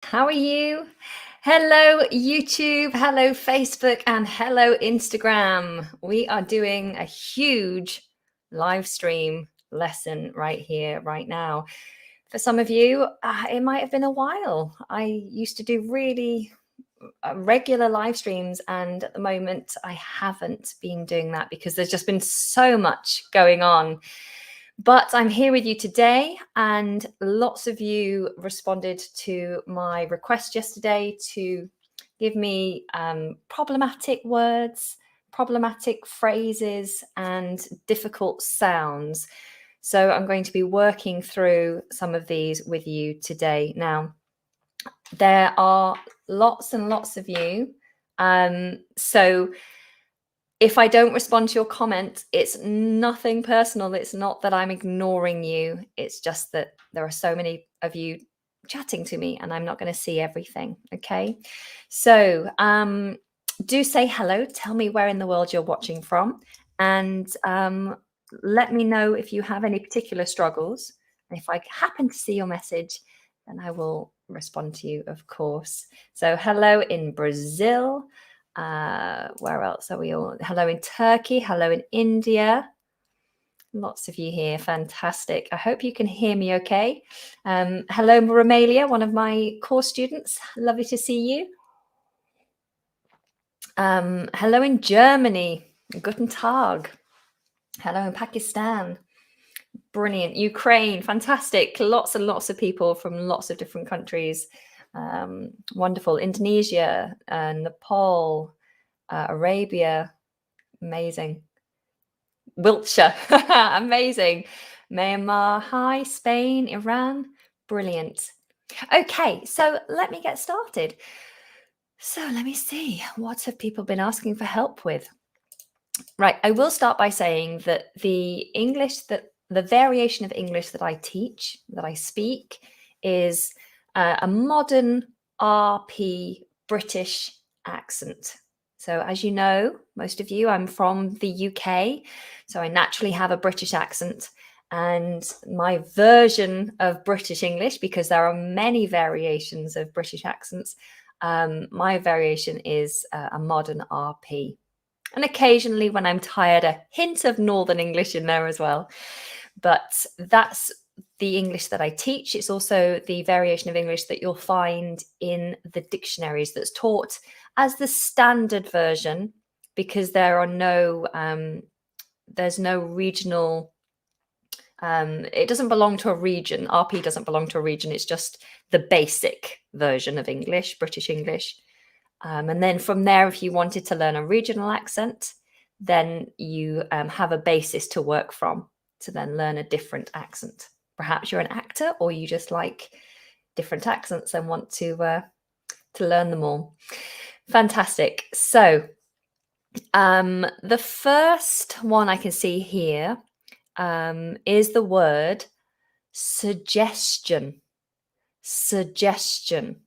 How are you? Hello, YouTube. Hello, Facebook, and hello, Instagram. We are doing a huge live stream lesson right here, right now. For some of you, it might have been a while. I used to do really regular live streams, and at the moment, I haven't been doing that because there's just been so much going on. But I'm here with you today, and lots of you responded to my request yesterday to give me problematic words, problematic phrases, and difficult sounds. So I'm going to be working through some of these with you today. Now, there are lots and lots of you. So if I don't respond to your comment, it's nothing personal. It's not that I'm ignoring you. It's just that there are so many of you chatting to me and I'm not going to see everything. Okay. So do say hello. Tell me where in the world you're watching from. And let me know if you have any particular struggles. And if I happen to see your message, then I will respond to you, of course. So hello in Brazil. Where else are we all? Hello in Turkey. Hello in India. Lots of you here. Fantastic. I hope you can hear me okay. Hello, Romalia, one of my course students. Lovely to see you. Hello in Germany. Guten Tag. Hello in Pakistan. Brilliant. Ukraine. Fantastic. Lots and lots of people from lots of different countries. Wonderful. Indonesia, Nepal, Arabia. Amazing. Wiltshire. Amazing. Myanmar. Hi. Spain. Iran. Brilliant. Okay, so let me get started. So let me see. What have people been asking for help with? Right. I will start by saying that the variation of English that I teach, that I speak, is a modern RP British accent. So as you know, most of you, I'm from the UK, so I naturally have a British accent. And my version of British English, because there are many variations of British accents, my variation is a modern RP. And occasionally, when I'm tired, a hint of Northern English in there as well. But that's the English that I teach. It's also the variation of English that you'll find in the dictionaries that's taught as the standard version, because there are there's no regional, it doesn't belong to a region. RP doesn't belong to a region. It's just the basic version of English, British English. And then from there, if you wanted to learn a regional accent, then you have a basis to work from to then learn a different accent. Perhaps you're an actor or you just like different accents and want to learn them all. Fantastic. So the first one I can see here is the word suggestion. Suggestion.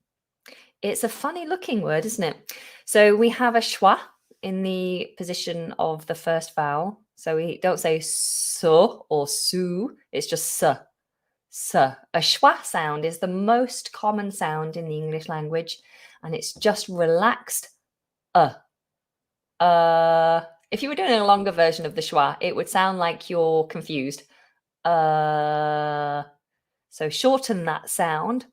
It's a funny looking word, isn't it? So we have a schwa in the position of the first vowel. So we don't say so or su, it's just s. S. A schwa sound is the most common sound in the English language, and it's just relaxed if you were doing a longer version of the schwa, it would sound like you're confused. So shorten that sound.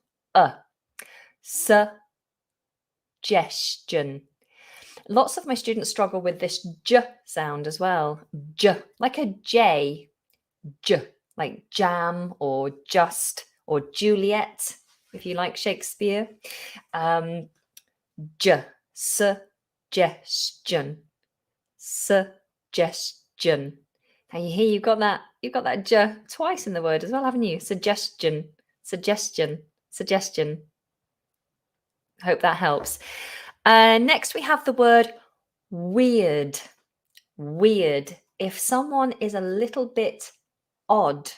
Suggestion. Lots of my students struggle with this j sound as well. J, like a J. J, like jam or just or Juliet, if you like Shakespeare. J, suggestion. Suggestion. Now you hear you've got that j twice in the word as well, haven't you? Suggestion, suggestion, suggestion. Hope that helps. Next, we have the word weird. Weird. If someone is a little bit odd,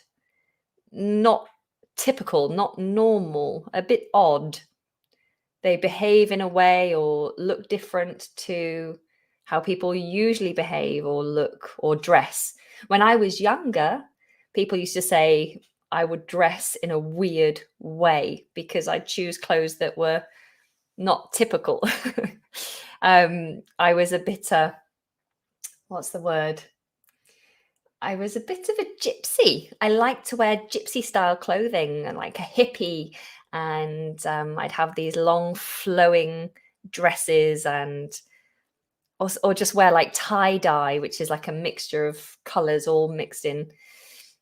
not typical, not normal, a bit odd, they behave in a way or look different to how people usually behave or look or dress. When I was younger, people used to say I would dress in a weird way because I'd choose clothes that were not typical. I was a bit, what's the word? I was a bit of a gypsy. I liked to wear gypsy style clothing and like a hippie. And I'd have these long flowing dresses and or just wear like tie dye, which is like a mixture of colors all mixed in.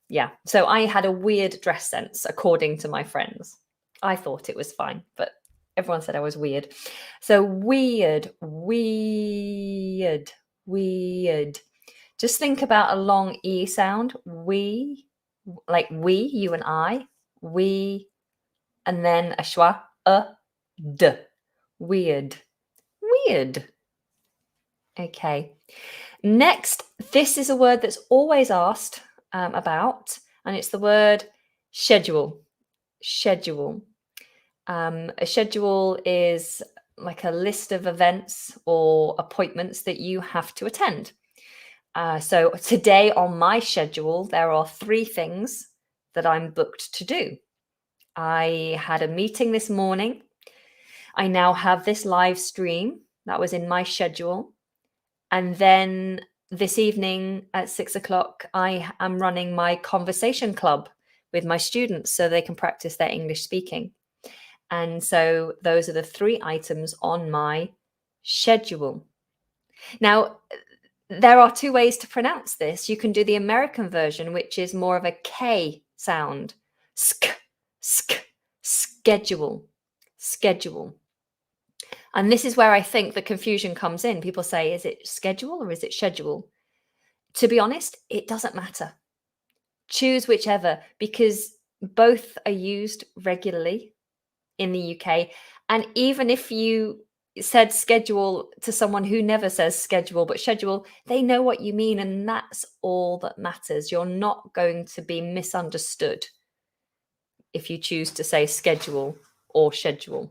Yeah. So I had a weird dress sense, according to my friends. I thought it was fine, but everyone said I was weird. So weird, weird, weird. Just think about a long E sound. We, like we, you and I. We, and then a schwa, d. Weird. Weird. Okay. Next, this is a word that's always asked about, and it's the word schedule. Schedule. A schedule is like a list of events or appointments that you have to attend. So today on my schedule, there are 3 things that I'm booked to do. I had a meeting this morning. I now have this live stream that was in my schedule. And then this evening at 6 o'clock, I am running my conversation club with my students so they can practice their English speaking. And so those are the 3 items on my schedule. Now, there are 2 ways to pronounce this. You can do the American version, which is more of a K sound. Schedule, schedule. And this is where I think the confusion comes in. People say, is it schedule or is it schedule? To be honest, it doesn't matter. Choose whichever, because both are used regularly in the UK. And even if you said schedule to someone who never says schedule but schedule, they know what you mean, and that's all that matters. You're not going to be misunderstood if you choose to say schedule or schedule.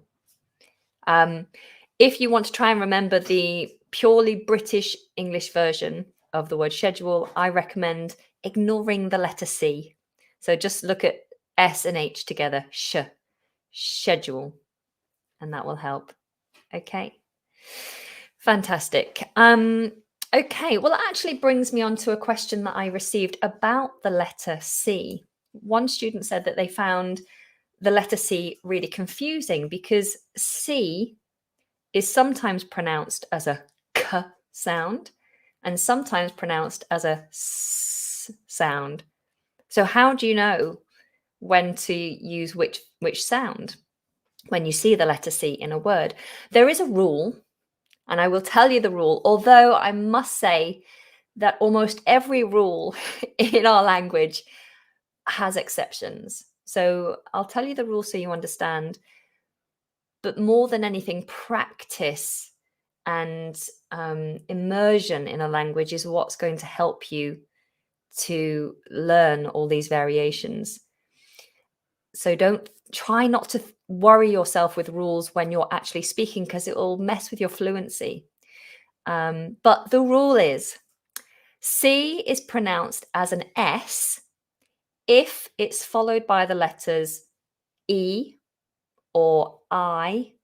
If you want to try and remember the purely British English version of the word schedule, I recommend ignoring the letter C. So just look at S and H together, schedule, and that will help. Okay, fantastic. Okay, well, it actually brings me on to a question that I received about the letter C. One student said that they found the letter C really confusing because C is sometimes pronounced as a K sound and sometimes pronounced as a S sound. So how do you know when to use which sound when you see the letter C in a word? There is a rule, and I will tell you the rule, although I must say that almost every rule in our language has exceptions. So I'll tell you the rule so you understand. But more than anything, practice and immersion in a language is what's going to help you to learn all these variations. So don't try not to worry yourself with rules when you're actually speaking, because it will mess with your fluency. But the rule is C is pronounced as an S if it's followed by the letters E or I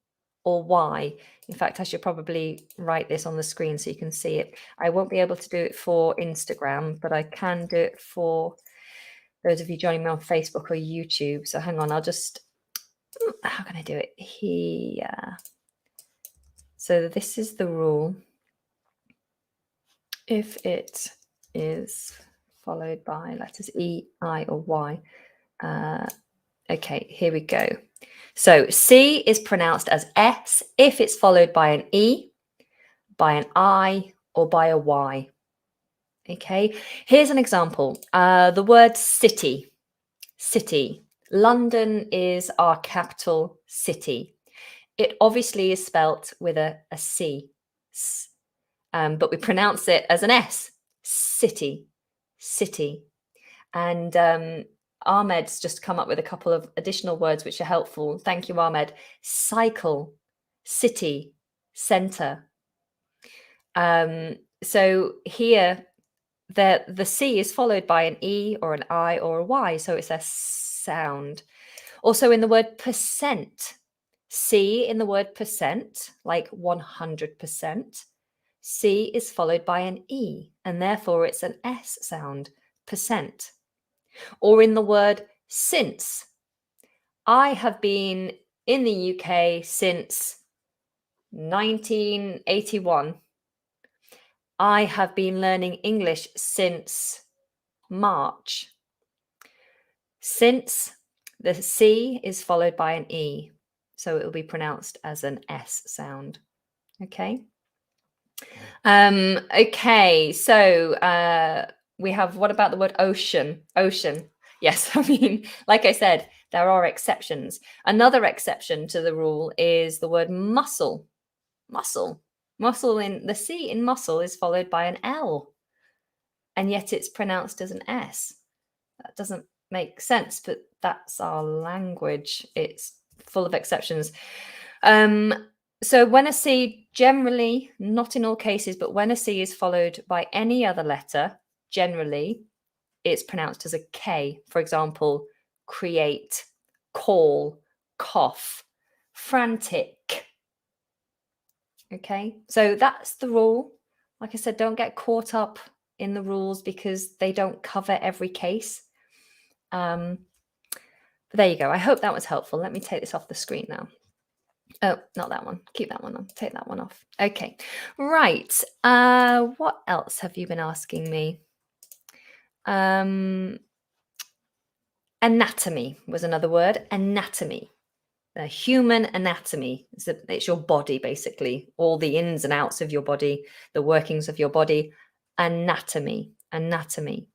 or Y. In fact, I should probably write this on the screen so you can see it. I won't be able to do it for Instagram, but I can do it for those of you joining me on Facebook or YouTube. So hang on, I'll just, how can I do it? Here. So this is the rule. If it is followed by letters E, I, or Y. Okay, here we go. So C is pronounced as S if it's followed by an E, by an I, or by a Y. Okay, here's an example. The word city. City. London is our capital city. It obviously is spelt with a C, but we pronounce it as an S. City. City. And Ahmed's just come up with a couple of additional words which are helpful. Thank you, Ahmed. Cycle, city, center. So here, the C is followed by an E or an I or a Y. So it's a sound. Also in the word percent, C in the word percent, like 100%, C is followed by an E, and therefore it's an S sound, percent. Or in the word since, I have been in the UK since 1981. I have been learning English since March. Since, the C is followed by an E, so it will be pronounced as an S sound. Okay. Okay, so we have, what about the word ocean? Ocean. Yes, I mean, like I said, there are exceptions. Another exception to the rule is the word muscle. Muscle. Muscle, in the C in muscle is followed by an L, and yet it's pronounced as an S. That doesn't make sense, but that's our language. It's full of exceptions. So when a C, generally, not in all cases, but when a C is followed by any other letter, generally, it's pronounced as a K. For example, create, call, cough, frantic. Okay, so that's the rule. Like I said, don't get caught up in the rules because they don't cover every case. But there you go. I hope that was helpful. Let me take this off the screen now. Oh, not that one. Keep that one on. Take that one off. Okay. Right. What else have you been asking me? Anatomy was another word. Anatomy. The human anatomy. It's your body, basically. All the ins and outs of your body, the workings of your body. Anatomy. Anatomy.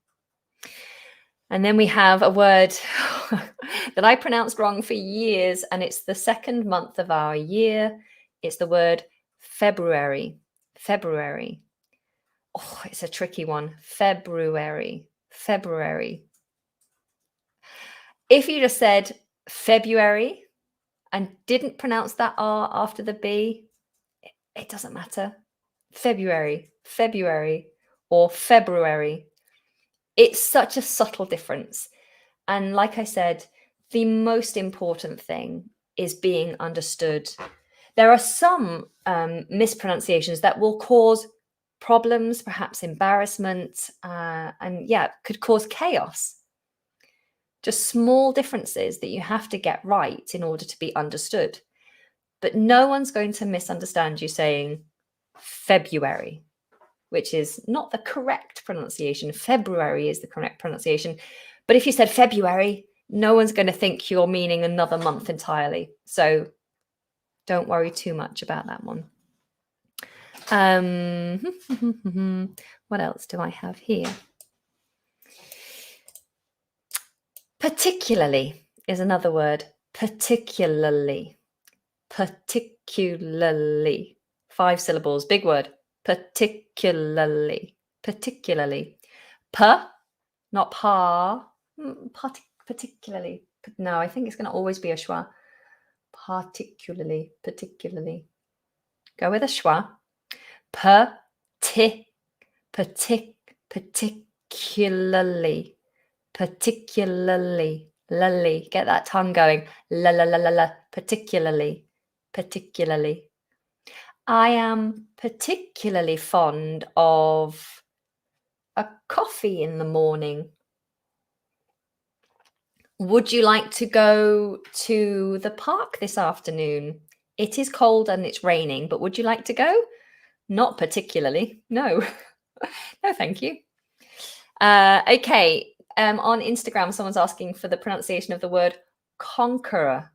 And then we have a word that I pronounced wrong for years, and it's the second month of our year. It's the word February. February. Oh, it's a tricky one. February. February. If you just said February and didn't pronounce that R after the B, it doesn't matter. February, February, or February. It's such a subtle difference. And like I said, the most important thing is being understood. There are some mispronunciations that will cause problems, perhaps embarrassment, and could cause chaos. Just small differences that you have to get right in order to be understood. But no one's going to misunderstand you saying February, which is not the correct pronunciation. February is the correct pronunciation. But if you said February, no one's going to think you're meaning another month entirely. So don't worry too much about that one. What else do I have here? Particularly is another word. Particularly. Particularly. 5 syllables. Big word. Particularly. Particularly. Not pa. Particularly. No, I think it's going to always be a schwa. Particularly. Particularly. Go with a schwa. Particularly. Particularly. Lally. Get that tongue going. La la la la la. Particularly. Particularly. I am particularly fond of a coffee in the morning. Would you like to go to the park this afternoon? It is cold and it's raining, but would you like to go? Not particularly. No. No, thank you. Okay. On Instagram, someone's asking for the pronunciation of the word conqueror.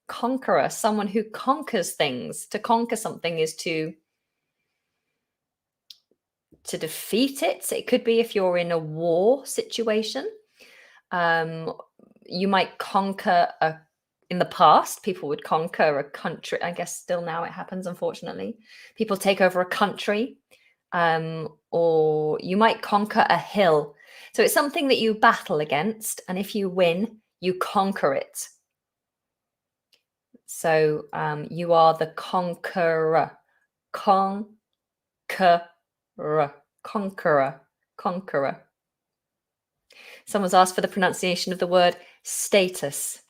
Conqueror, someone who conquers things. To conquer something is to defeat it. It could be if you're in a war situation. You might conquer in the past, people would conquer a country. I guess still now it happens, unfortunately. People take over a country, or you might conquer a hill. So it's something that you battle against, and if you win, you conquer it. So you are the conqueror. Conqueror. Someone's asked for the pronunciation of the word Status.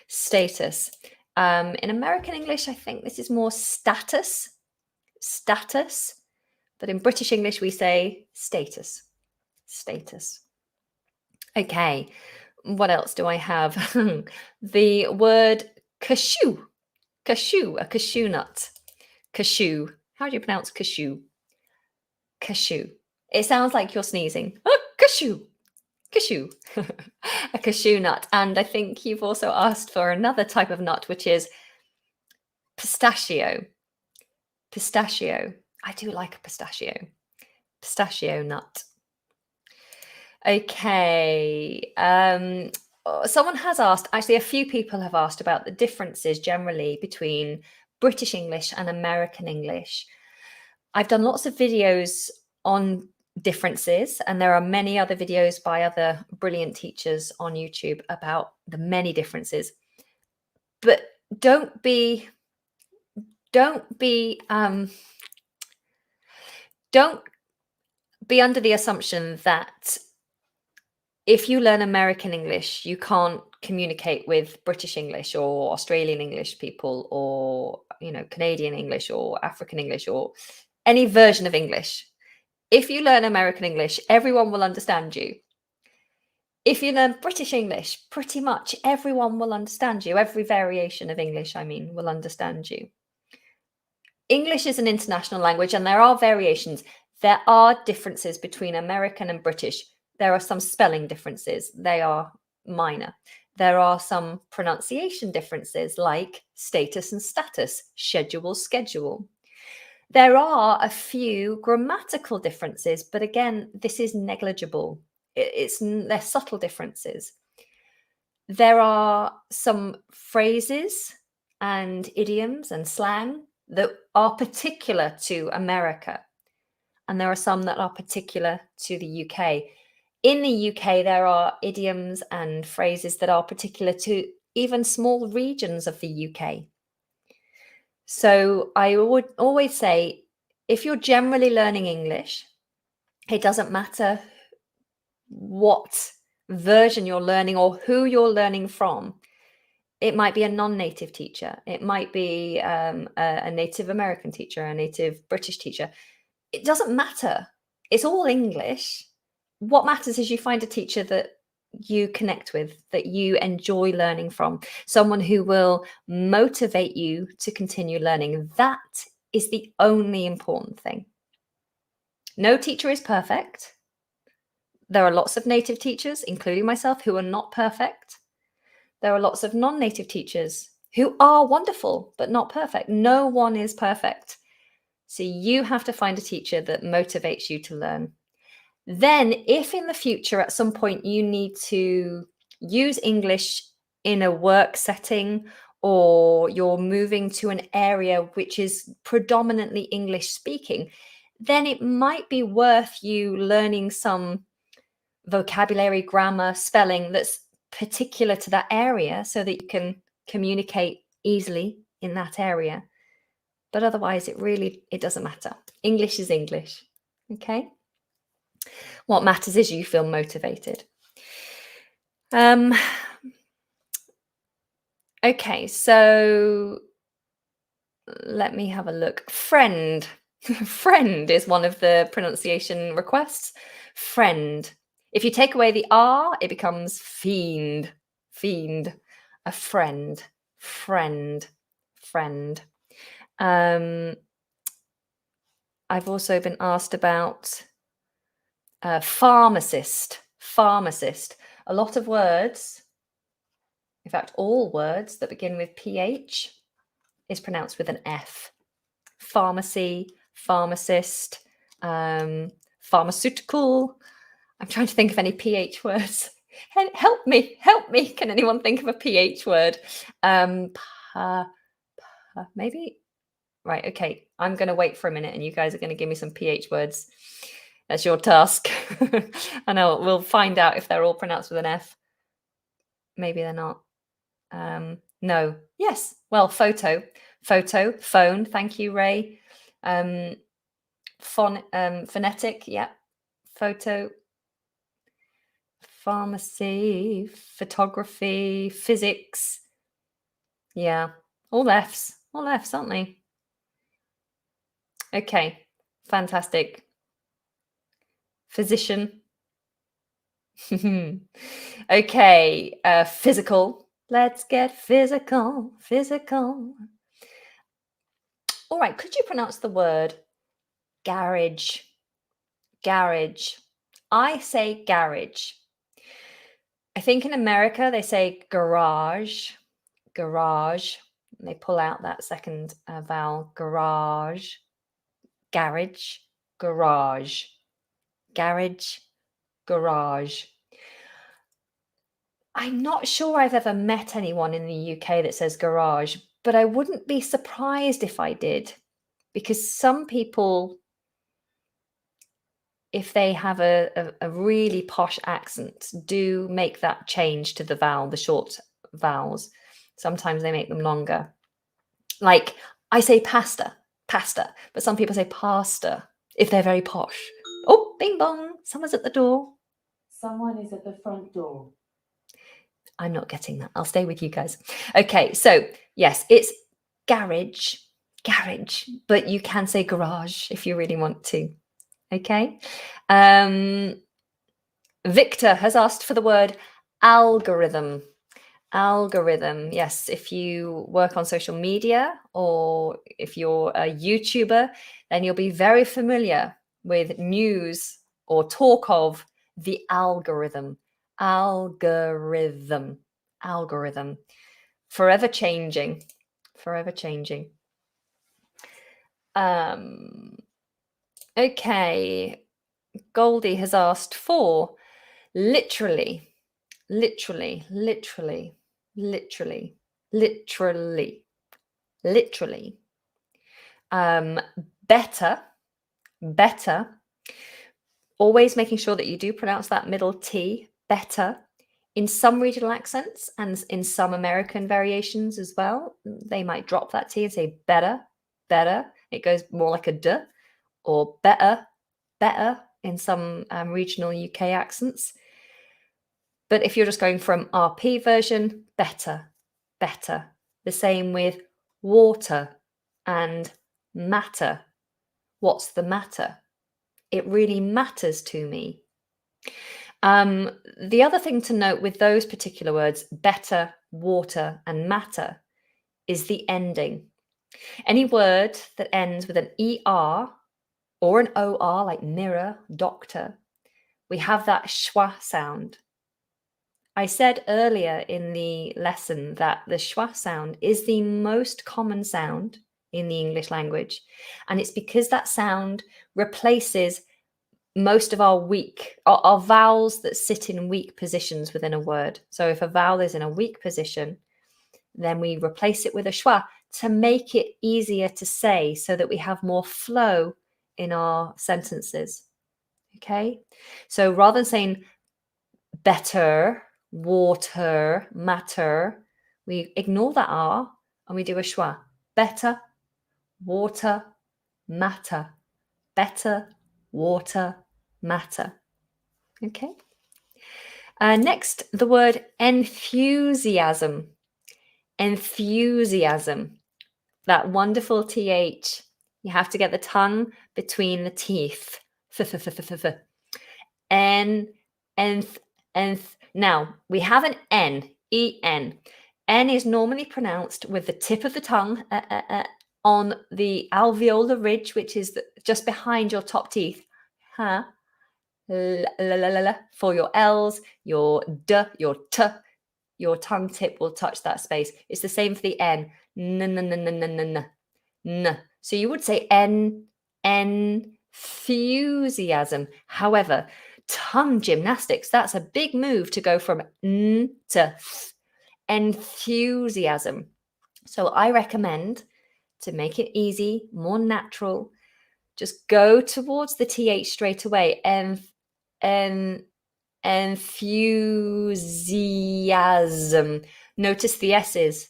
Status. In American English, I think this is more status. Status. But in British English, we say status. Status. Okay. What else do I have? The word cashew. Cashew, a cashew nut. Cashew. How do you pronounce cashew? Cashew. It sounds like you're sneezing. Oh, cashew. Cashew. A cashew nut. And I think you've also asked for another type of nut, which is pistachio. Pistachio. I do like a pistachio. Pistachio nut. Okay. Someone has asked, actually, a few people have asked about the differences generally between British English and American English. I've done lots of videos on differences, and there are many other videos by other brilliant teachers on YouTube about the many differences. But don't be under the assumption that if you learn American English, you can't communicate with British English or Australian English people, or Canadian English or African English or any version of English. If you learn American English, everyone will understand you. If you learn British English, pretty much everyone will understand you. Every variation of English, I mean, will understand you. English is an international language, and there are variations. There are differences between American and British. There are some spelling differences. They are minor. There are some pronunciation differences, like status and status, schedule, schedule. There are a few grammatical differences, but again, this is negligible. They're subtle differences. There are some phrases and idioms and slang that are particular to America, and there are some that are particular to the UK. In the UK, there are idioms and phrases that are particular to even small regions of the UK. So I would always say, if you're generally learning English, it doesn't matter what version you're learning or who you're learning from. It might be a non-native teacher. It might be a Native American teacher, a Native British teacher. It doesn't matter. It's all English. What matters is you find a teacher that you connect with, that you enjoy learning from, someone who will motivate you to continue learning. That is the only important thing. No teacher is perfect. There are lots of native teachers, including myself, who are not perfect. There are lots of non-native teachers who are wonderful, but not perfect. No one is perfect. So you have to find a teacher that motivates you to learn. Then, if in the future at some point you need to use English in a work setting, or you're moving to an area which is predominantly English speaking, then it might be worth you learning some vocabulary, grammar, spelling that's particular to that area so that you can communicate easily in that area. But otherwise, it doesn't matter. English is English. Okay? What matters is you feel motivated. Okay, so let me have a look. Friend. Friend is one of the pronunciation requests. Friend. If you take away the R, it becomes fiend. Fiend. A friend. Friend. Friend. I've also been asked about pharmacist. Pharmacist. A lot of words, in fact, all words that begin with PH is pronounced with an F. Pharmacy, pharmacist, pharmaceutical. I'm trying to think of any PH words. Help me. Can anyone think of a PH word? Maybe? Right, okay. I'm going to wait for a minute and you guys are going to give me some PH words. That's your task. And we'll find out if they're all pronounced with an F. Maybe they're not. No. Yes. Well, photo, phone. Thank you, Ray. Phonetic. Yeah. Photo. pharmacy, photography, physics. Yeah, all Fs, aren't they? Okay, fantastic. Physician. Okay, physical. Let's get physical, physical. All right, could you pronounce the word garage? Garage. I say garage. I think in America they say garage, garage. They pull out that second vowel, garage, garage, garage, garage, garage. I'm not sure I've ever met anyone in the UK that says garage, but I wouldn't be surprised if I did, because some people, if they have a really posh accent, do make that change to the vowel, the short vowels. Sometimes they make them longer. Like I say pasta, pasta, but some people say pasta if they're very posh. Oh, bing bong, someone's at the door. Someone is at the front door. I'm not getting that. I'll stay with you guys. Okay, so yes, it's garage, garage, but you can say garage if you really want to. Okay. Victor has asked for the word algorithm. Algorithm. Yes, if you work on social media or if you're a YouTuber, then you'll be very familiar with news or talk of the algorithm. Algorithm. Algorithm. Forever changing. Forever changing. Okay. Goldie has asked for literally, literally, literally, literally, literally, literally. Better, better. Always making sure that you do pronounce that middle T, better. In some regional accents and in some American variations as well, they might drop that T and say better, better. It goes more like a D, or better, better in some regional UK accents. But if you're just going from RP version, better, better. The same with water and matter. What's the matter? It really matters to me. The other thing to note with those particular words, better, water, and matter, is the ending. Any word that ends with an ER or an OR, like mirror, doctor, we have that schwa sound. I said earlier in the lesson that the schwa sound is the most common sound in the English language. And it's because that sound replaces most of our vowels that sit in weak positions within a word. So if a vowel is in a weak position, then we replace it with a schwa to make it easier to say so that we have more flow in our sentences. Okay? So rather than saying better, water, matter, we ignore that R and we do a schwa. Better, water, matter. Better, water, matter. Okay. Next, the word enthusiasm. Enthusiasm. That wonderful TH. You have to get the tongue between the teeth. Now, we have an N, E-N. N is normally pronounced with the tip of the tongue on the alveolar ridge, which is just behind your top teeth. Ha. For your L's, your D, your T, your tongue tip will touch that space. It's the same for the N. N. So you would say enthusiasm. However, tongue gymnastics, that's a big move to go from N to th. Enthusiasm. So I recommend, to make it easy, more natural, just go towards the TH straight away. Enthusiasm. Notice the S is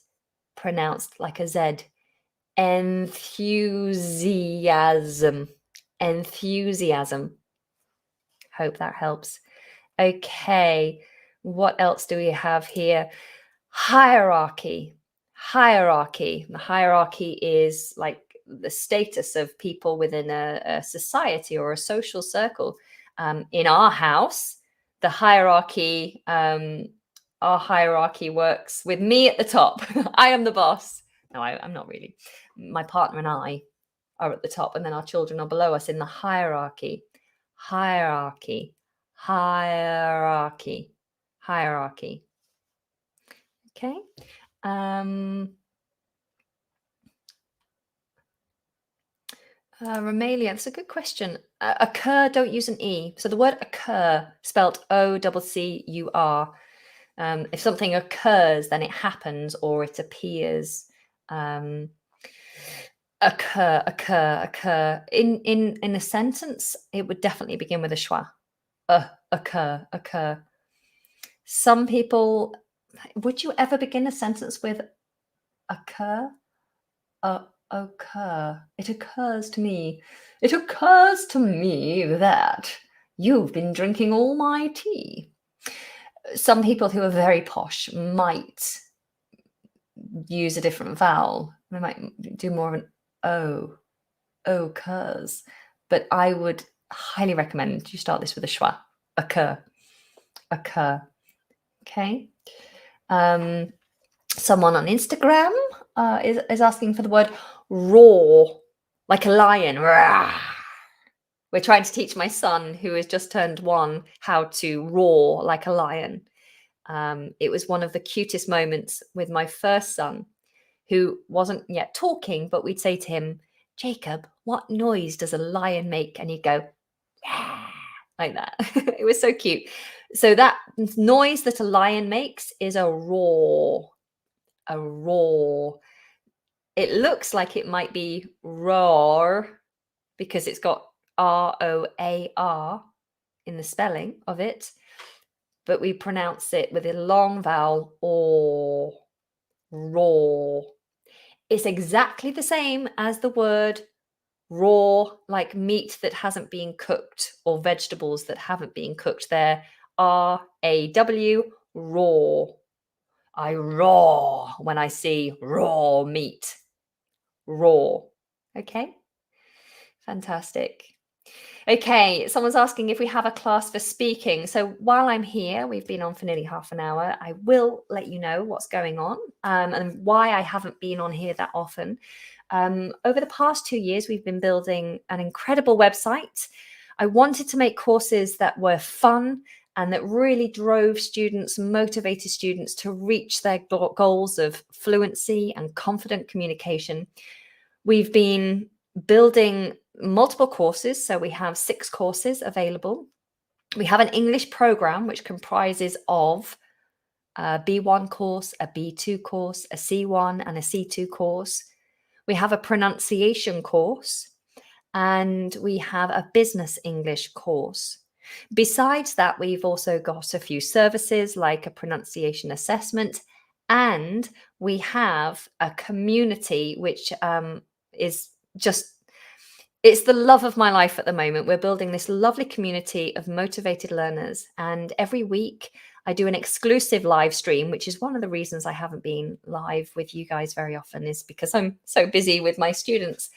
pronounced like a Z. Enthusiasm. Enthusiasm. Hope that helps. Okay, what else do we have here? Hierarchy. Hierarchy. The hierarchy is like the status of people within a society or a social circle. In our house, the hierarchy, our hierarchy works with me at the top. I am the boss. No, I'm not really. My partner and I are at the top, and then our children are below us in the hierarchy. Hierarchy. Hierarchy. Hierarchy. Okay. Romalia, that's a good question. Occur, don't use an E. So the word occur, spelled O-C-C-U-R. If something occurs, then it happens or it appears. Occur. In a sentence, it would definitely begin with a schwa. Occur. Some people, would you ever begin a sentence with occur? Occur. It occurs to me. It occurs to me that you've been drinking all my tea. Some people who are very posh might use a different vowel. They might do more of an O. Occurs. But I would highly recommend you start this with a schwa. Occur. Okay. Someone on Instagram is asking for the word roar, like a lion. Rawr. We're trying to teach my son, who has just turned 1, how to roar like a lion. It was one of the cutest moments with my first son, who wasn't yet talking, but we'd say to him, Jacob, what noise does a lion make? And he'd go, "Rawr," like that. It was so cute. So that noise that a lion makes is a roar. A roar. It looks like it might be roar because it's got R-O-A-R in the spelling of it, but we pronounce it with a long vowel, or, roar. It's exactly the same as the word raw, like meat that hasn't been cooked or vegetables that haven't been cooked. They're R-A-W, raw. I roar when I see raw meat. Raw. Okay. Fantastic. Okay, someone's asking if we have a class for speaking. So while I'm here, we've been on for nearly half an hour. I will let you know what's going on and why I haven't been on here that often. Over the past 2 years, we've been building an incredible website. I wanted to make courses that were fun and that really drove students, motivated students to reach their goals of fluency and confident communication. We've been building multiple courses. So we have 6 courses available. We have an English program, which comprises of a B1 course, a B2 course, a C1 and a C2 course. We have a pronunciation course, and we have a business English course. Besides that, we've also got a few services like a pronunciation assessment, and we have a community which is just, it's the love of my life at the moment. We're building this lovely community of motivated learners, and every week I do an exclusive live stream, which is one of the reasons I haven't been live with you guys very often, is because I'm so busy with my students.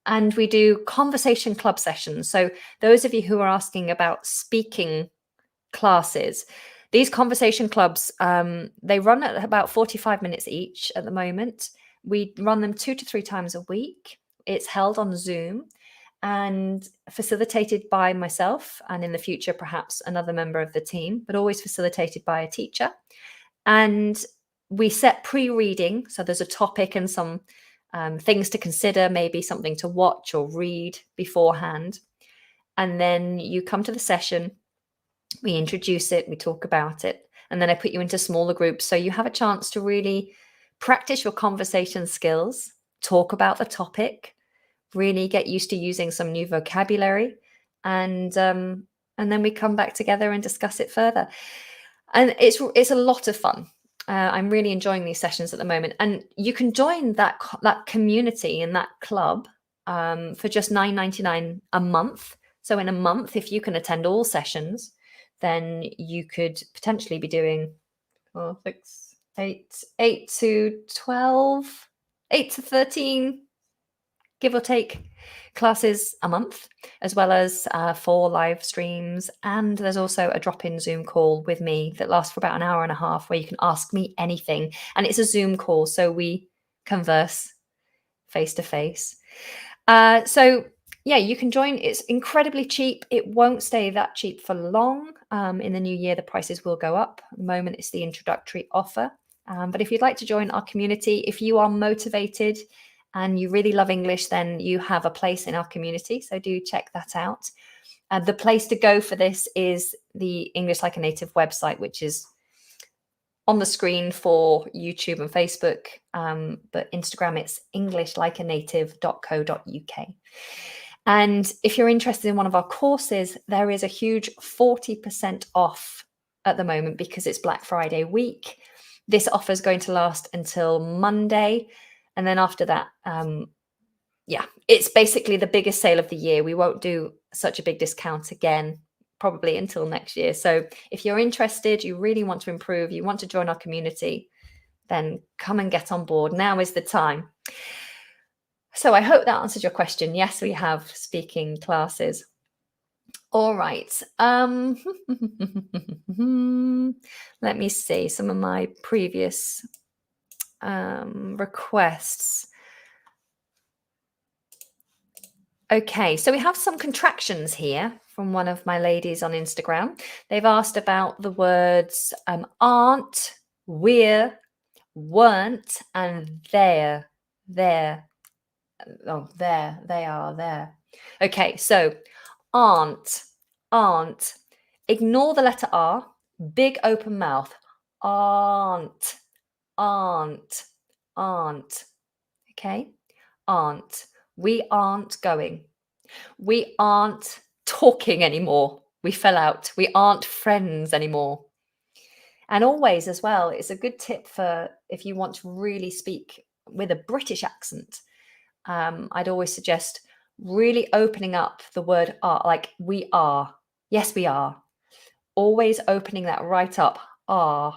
And we do conversation club sessions. So those of you who are asking about speaking classes, these conversation clubs, they run at about 45 minutes each at the moment. We run them 2 to 3 times a week. It's held on Zoom and facilitated by myself, and in the future, perhaps another member of the team, but always facilitated by a teacher. And we set pre-reading. So there's a topic and some things to consider, maybe something to watch or read beforehand. And then you come to the session, we introduce it, we talk about it, and then I put you into smaller groups. So you have a chance to really practice your conversation skills, talk about the topic, really get used to using some new vocabulary, and then we come back together and discuss it further. And it's a lot of fun. I'm really enjoying these sessions at the moment, and you can join that community and that club for just $9.99 a month. So in a month, if you can attend all sessions, then you could potentially be doing 4, 6, 8 to 12, 8 to 13, give or take, classes a month, as well as 4 live streams. And there's also a drop-in Zoom call with me that lasts for about an hour and a half, where you can ask me anything. And it's a Zoom call, so we converse face to face. So yeah, you can join. It's incredibly cheap. It won't stay that cheap for long. In the new year, the prices will go up. At the moment, it's the introductory offer. But if you'd like to join our community, if you are motivated and you really love English, then you have a place in our community. So do check that out. The place to go for this is the English Like a Native website, which is on the screen for YouTube and Facebook. But Instagram, it's englishlikeanative.co.uk. And if you're interested in one of our courses, there is a huge 40% off at the moment because it's Black Friday week. This offer is going to last until Monday. And then after that, yeah, it's basically the biggest sale of the year. We won't do such a big discount again, probably until next year. So if you're interested, you really want to improve, you want to join our community, then come and get on board. Now is the time. So I hope that answered your question. Yes, we have speaking classes. All right. Let me see some of my previous requests. Okay, so we have some contractions here from one of my ladies on Instagram. They've asked about the words aren't, we're, weren't, and there. Oh, there, they are there. Okay, so aren't. Ignore the letter R, big open mouth. Aren't. Okay, aren't. We aren't going. We aren't talking anymore. We fell out. We aren't friends anymore. And always as well, it's a good tip for if you want to really speak with a British accent. I'd always suggest really opening up the word are, like we are. Yes, we are. Always opening that right up. Are.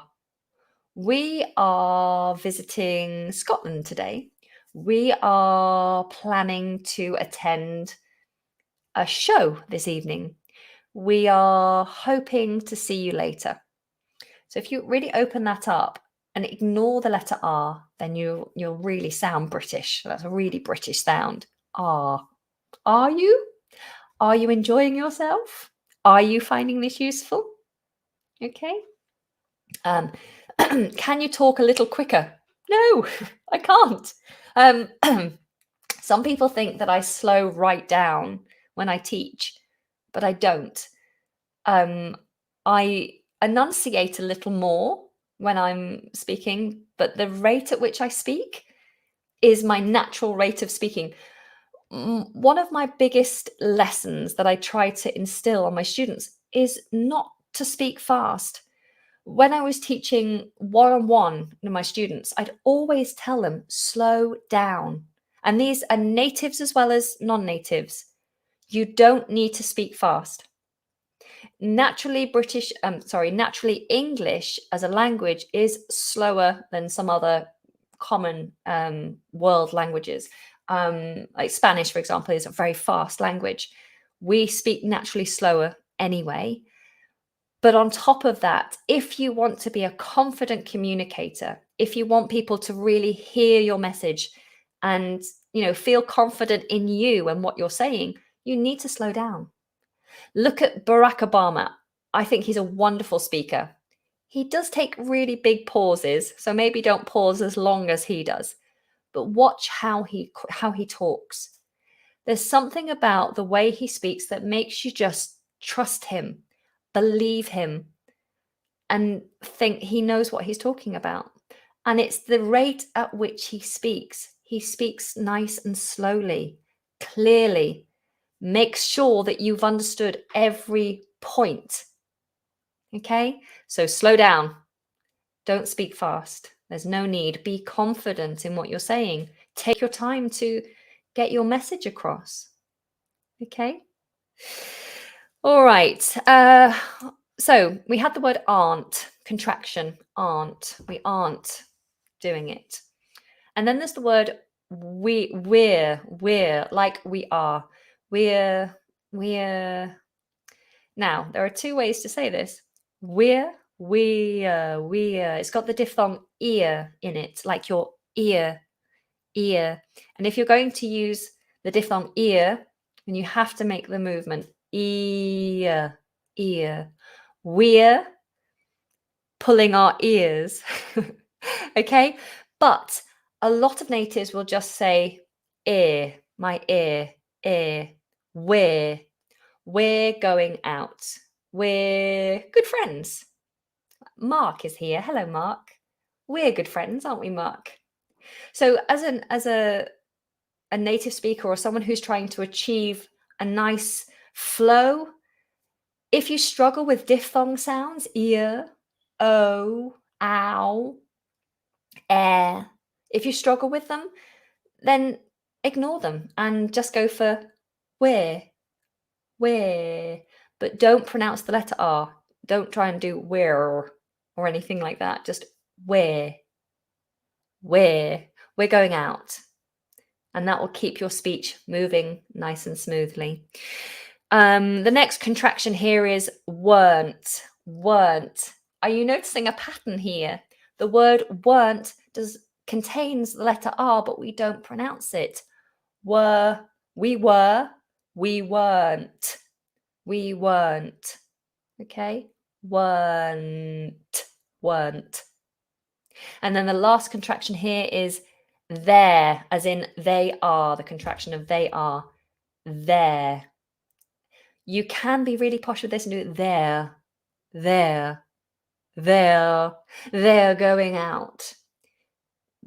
We are visiting Scotland today. We are planning to attend a show this evening. We are hoping to see you later. So if you really open that up and ignore the letter R, then you'll really sound British. That's a really British sound. R. Are you? Are you enjoying yourself? Are you finding this useful? Okay. Can you talk a little quicker? No, I can't. Some people think that I slow right down when I teach, but I don't. I enunciate a little more when I'm speaking, but the rate at which I speak is my natural rate of speaking. One of my biggest lessons that I try to instill on my students is not to speak fast. When I was teaching one-on-one to my students, I'd always tell them, slow down. And these are natives as well as non-natives. You don't need to speak fast. Naturally English as a language is slower than some other common world languages. Like Spanish, for example, is a very fast language. We speak naturally slower anyway. But on top of that, if you want to be a confident communicator, if you want people to really hear your message and, feel confident in you and what you're saying, you need to slow down. Look at Barack Obama. I think he's a wonderful speaker. He does take really big pauses, so maybe don't pause as long as he does, but watch how he talks. There's something about the way he speaks that makes you just trust him, believe him, and think he knows what he's talking about. And it's the rate at which he speaks. He speaks nice and slowly, clearly. Make sure that you've understood every point. Okay? So slow down. Don't speak fast. There's no need. Be confident in what you're saying. Take your time to get your message across. Okay? All right. So we had the word aren't, contraction, aren't. We aren't doing it. And then there's the word we're, like we are. We're. Now, there are two ways to say this. We're. It's got the diphthong ear in it, like your ear. And if you're going to use the diphthong ear, then you have to make the movement ear. We're pulling our ears. Okay? But a lot of natives will just say ear, my ear. We're going out. We're good friends. Mark is here. Hello, Mark. We're good friends, aren't we, Mark? So as a native speaker or someone who's trying to achieve a nice flow, if you struggle with diphthong sounds, ear, o, ow, air, if you struggle with them, then ignore them and just go for where, but don't pronounce the letter R. Don't try and do where or anything like that. Just where. We're going out. And that will keep your speech moving nice and smoothly. The next contraction here is weren't. Are you noticing a pattern here? The word weren't contains the letter R, but we don't pronounce it. Were, we weren't. Okay? Weren't. And then the last contraction here is there, as in they are, the contraction of they are. There. You can be really posh with this and do it there. They're going out.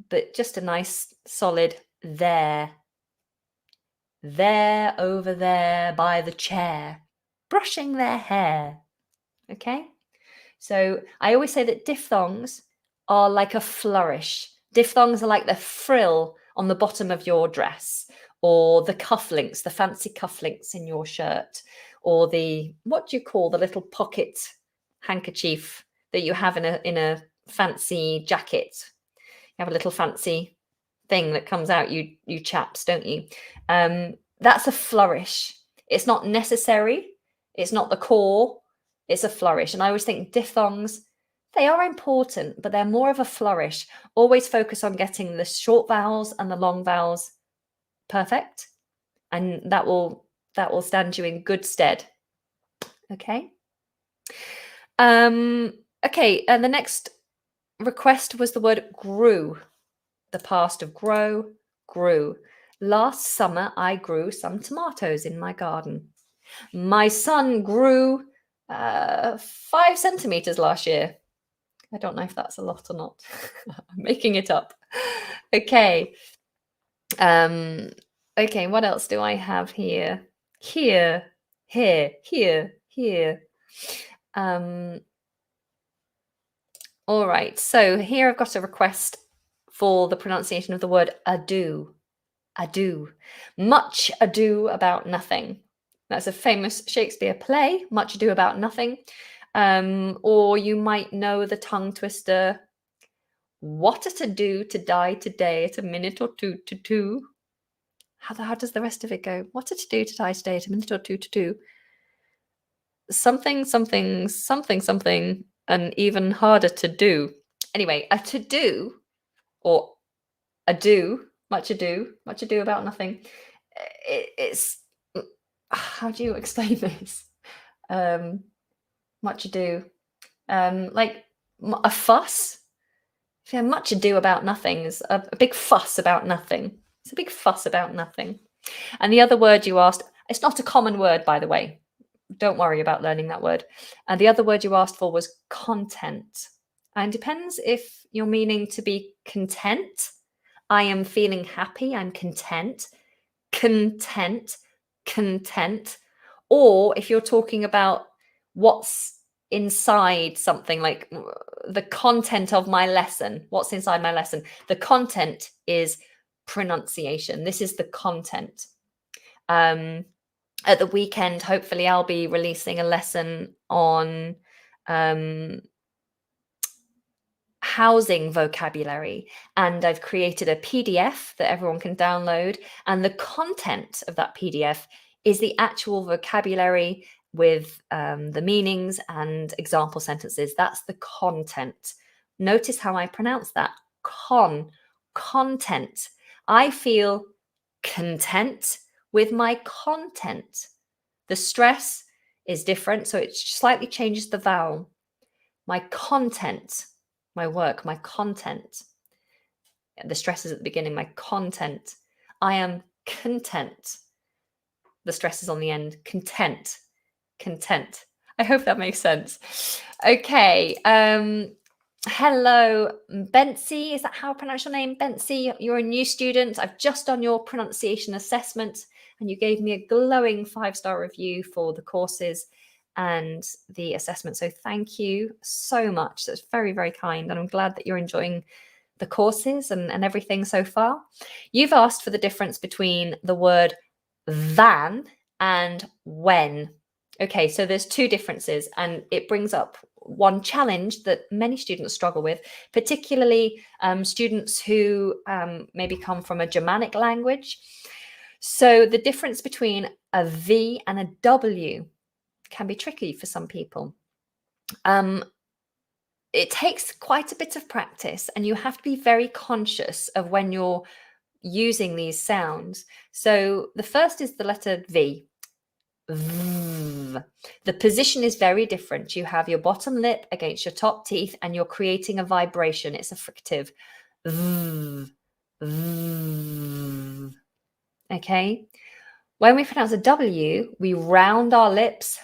But just a nice solid there. They're over there by the chair, brushing their hair. Okay? So I always say that diphthongs are like a flourish. Diphthongs are like the frill on the bottom of your dress, or the cufflinks, the fancy cufflinks in your shirt, or the, what do you call the little pocket handkerchief that you have in a fancy jacket? You have a little fancy thing that comes out, you chaps, don't you? That's a flourish. It's not necessary. It's not the core. It's a flourish. And I always think diphthongs, they are important, but they're more of a flourish. Always focus on getting the short vowels and the long vowels perfect, and that will stand you in good stead. Okay. Okay, and the next request was the word grew. The past of grow, grew. Last summer I grew some tomatoes in my garden. My son grew 5 centimeters last year. I don't know if that's a lot or not. I'm making it up. Okay. Okay, what else do I have here? Here. All right, so here I've got a request for the pronunciation of the word ado. Much ado about nothing. That's a famous Shakespeare play, Much Ado About Nothing. Or you might know the tongue twister, what a to do to die today at a minute or two to two. How does the rest of it go? What a to do to die today at a minute or two to two. Something, and even harder to do. Anyway, a to do, or ado, much ado about nothing. It's, how do you explain this? Much ado, like a fuss. Yeah, much ado about nothing is a big fuss about nothing. It's a big fuss about nothing. And the other word you asked, it's not a common word, by the way. Don't worry about learning that word. And the other word you asked for was content. And depends if you're meaning to be content. I am feeling happy. I'm content. Content. Or if you're talking about what's inside something, like the content of my lesson, what's inside my lesson. The content is pronunciation. This is the content. At the weekend, hopefully I'll be releasing a lesson on housing vocabulary, and I've created a PDF that everyone can download, and the content of that PDF is the actual vocabulary with the meanings and example sentences. That's the content. Notice how I pronounce that. Content. I feel content with my content. The stress is different, so it slightly changes the vowel. My content, my work, my content. The stress is at the beginning, my content. I am content. The stress is on the end. Content. I hope that makes sense. Okay. Hello, Betsy. Is that how I pronounce your name? Betsy, you're a new student. I've just done your pronunciation assessment and you gave me a glowing 5-star review for the courses and the assessment. So thank you so much. That's very, very kind. And I'm glad that you're enjoying the courses and everything so far. You've asked for the difference between the word than and when. Okay, so there's two differences, and it brings up one challenge that many students struggle with, particularly students who maybe come from a Germanic language. So the difference between a V and a W can be tricky for some people. It takes quite a bit of practice, and you have to be very conscious of when you're using these sounds. So the first is the letter V. V. The position is very different. You have your bottom lip against your top teeth and you're creating a vibration. It's a fricative. V. V. Okay. When we pronounce a W, we round our lips.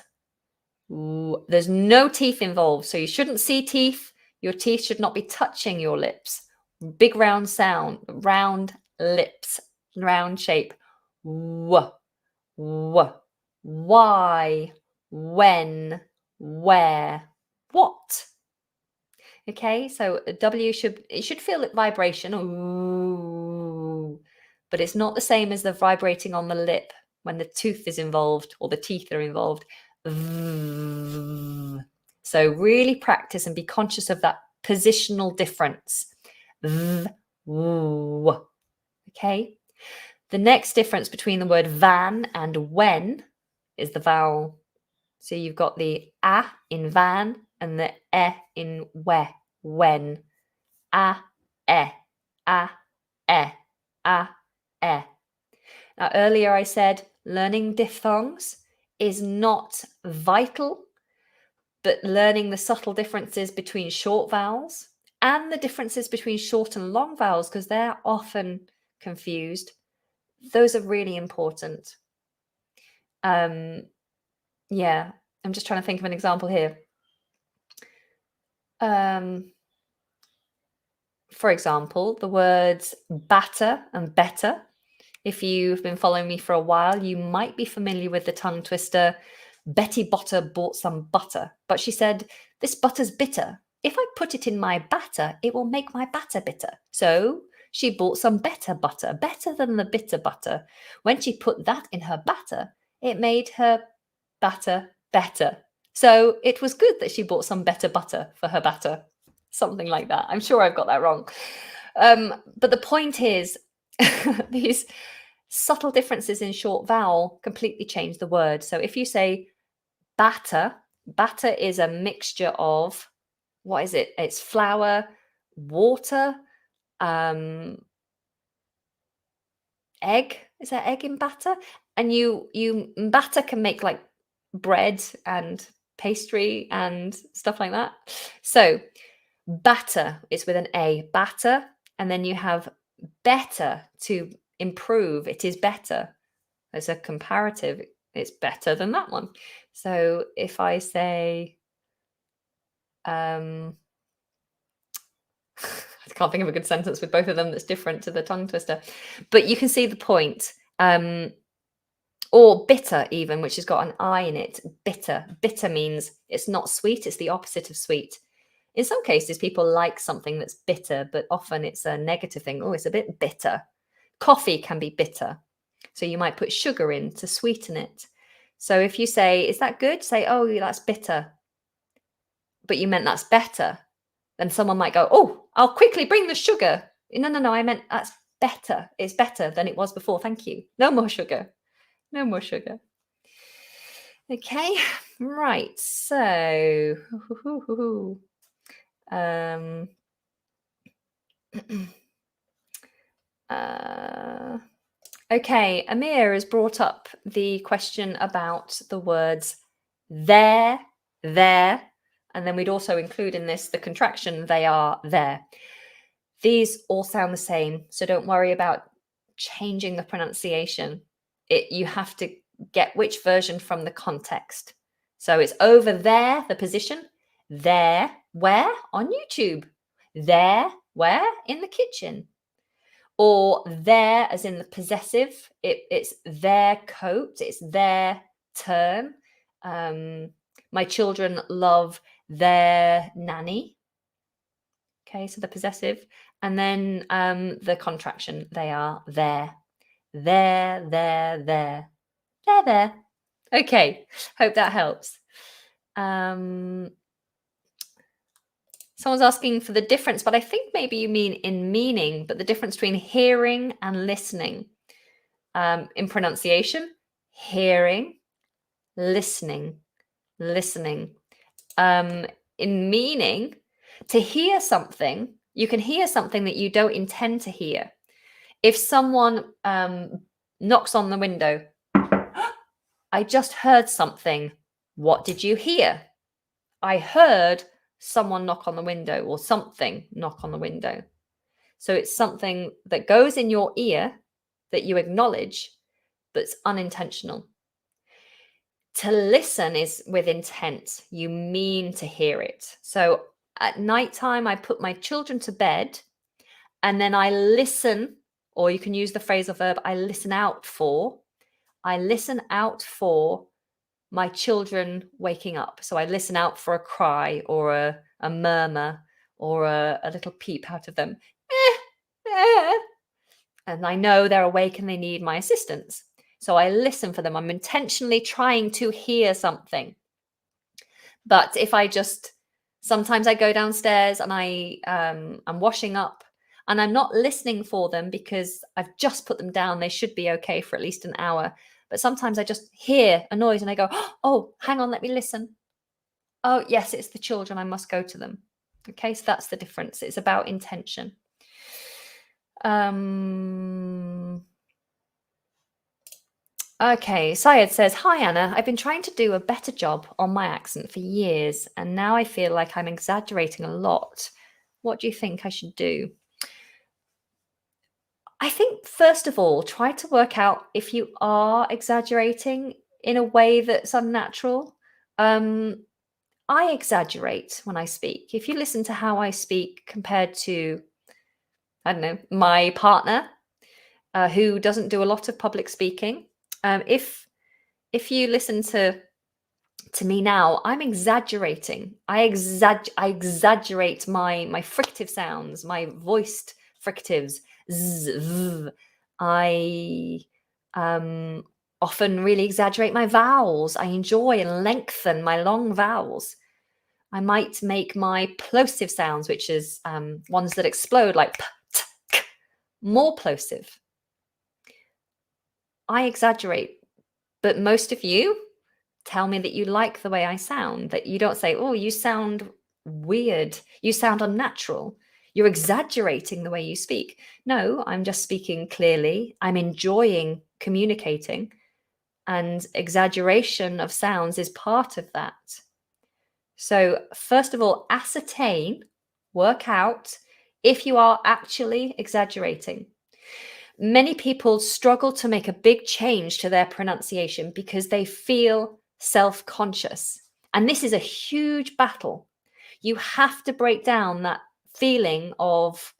Ooh, there's no teeth involved, so you shouldn't see teeth. Your teeth should not be touching your lips. Big round sound, round lips, round shape. W. W. Why, when, where, what. Okay, so a W should feel like vibration, ooh, but it's not the same as the vibrating on the lip when the tooth is involved or the teeth are involved. So really practice and be conscious of that positional difference. Okay. The next difference between the word van and when is the vowel. So you've got the a in van and the e in when. A, e, a, e, a, e. Now, earlier I said learning diphthongs is not vital, but learning the subtle differences between short vowels and the differences between short and long vowels, because they're often confused, those are really important. Yeah, I'm just trying to think of an example here. For example, the words batter and better. If you've been following me for a while, you might be familiar with the tongue twister, Betty Botter bought some butter, but she said, this butter's bitter. If I put it in my batter, it will make my batter bitter. So she bought some better butter, better than the bitter butter. When she put that in her batter, it made her batter better. So it was good that she bought some better butter for her batter. Something like that. I'm sure I've got that wrong. But the point is, these subtle differences in short vowel completely change the word. So if you say batter, batter is a mixture of, what is it? It's flour, water, egg. Is there egg in batter? And batter can make like bread and pastry and stuff like that. So batter is with an A, batter, and then you have better to improve. It is better. As a comparative, it's better than that one. So if I say, I can't think of a good sentence with both of them that's different to the tongue twister, but you can see the point. Or bitter even, which has got an I in it. Bitter. Bitter means it's not sweet. It's the opposite of sweet. In some cases, people like something that's bitter, but often it's a negative thing. Oh, it's a bit bitter. Coffee can be bitter. So you might put sugar in to sweeten it. So if you say, is that good? Say, oh, that's bitter. but you meant that's better, then someone might go, oh, I'll quickly bring the sugar. No, I meant that's better. It's better than it was before. Thank you. No more sugar. No more sugar. Okay, right. So, okay, Amir has brought up the question about the words there, and then we'd also include in this the contraction they are, there. These all sound the same, so don't worry about changing the pronunciation. You have to get which version from the context. So it's over there, the position, there, where? On YouTube. There, where? In the kitchen. Or there as in the possessive, it's their coat, it's their turn. My children love their nanny. Okay, so the possessive. And then the contraction, they are there. There, there, there. They're there. Okay, hope that helps. Someone's asking for the difference, but I think maybe you mean in meaning, but the difference between hearing and listening. In pronunciation, hearing, listening. In meaning, to hear something, you can hear something that you don't intend to hear. If someone knocks on the window, I just heard something. What did you hear? I heard someone knock on the window or something knock on the window. So it's something that goes in your ear that you acknowledge, but it's unintentional. To listen is with intent. You mean to hear it. So at nighttime, I put my children to bed and then I listen, or you can use the phrasal verb, I listen out for. I listen out for my children waking up. So I listen out for a cry or a murmur or a little peep out of them. And I know they're awake and they need my assistance. So I listen for them. I'm intentionally trying to hear something. But if I sometimes I go downstairs and I'm washing up and I'm not listening for them because I've just put them down. They should be okay for at least an hour. But sometimes I just hear a noise and I go, oh, hang on, let me listen. Oh, yes, it's the children. I must go to them. Okay, so that's the difference. It's about intention. Okay, Syed says, hi, Anna. I've been trying to do a better job on my accent for years, and now I feel like I'm exaggerating a lot. What do you think I should do? I think, first of all, try to work out if you are exaggerating in a way that's unnatural. I exaggerate when I speak. If you listen to how I speak compared to, I don't know, my partner, who doesn't do a lot of public speaking, if you listen to me now, I'm exaggerating. I exaggerate my frictive sounds, my voiced frictives. Z, v. I often really exaggerate my vowels. I enjoy and lengthen my long vowels. I might make my plosive sounds, which is ones that explode, like p, t, k, more plosive. I exaggerate, but most of you tell me that you like the way I sound, that you don't say, oh, you sound weird, you sound unnatural, you're exaggerating the way you speak. No, I'm just speaking clearly. I'm enjoying communicating, and exaggeration of sounds is part of that. So first of all, ascertain, work out if you are actually exaggerating. Many people struggle to make a big change to their pronunciation because they feel self-conscious. And this is a huge battle. You have to break down that feeling of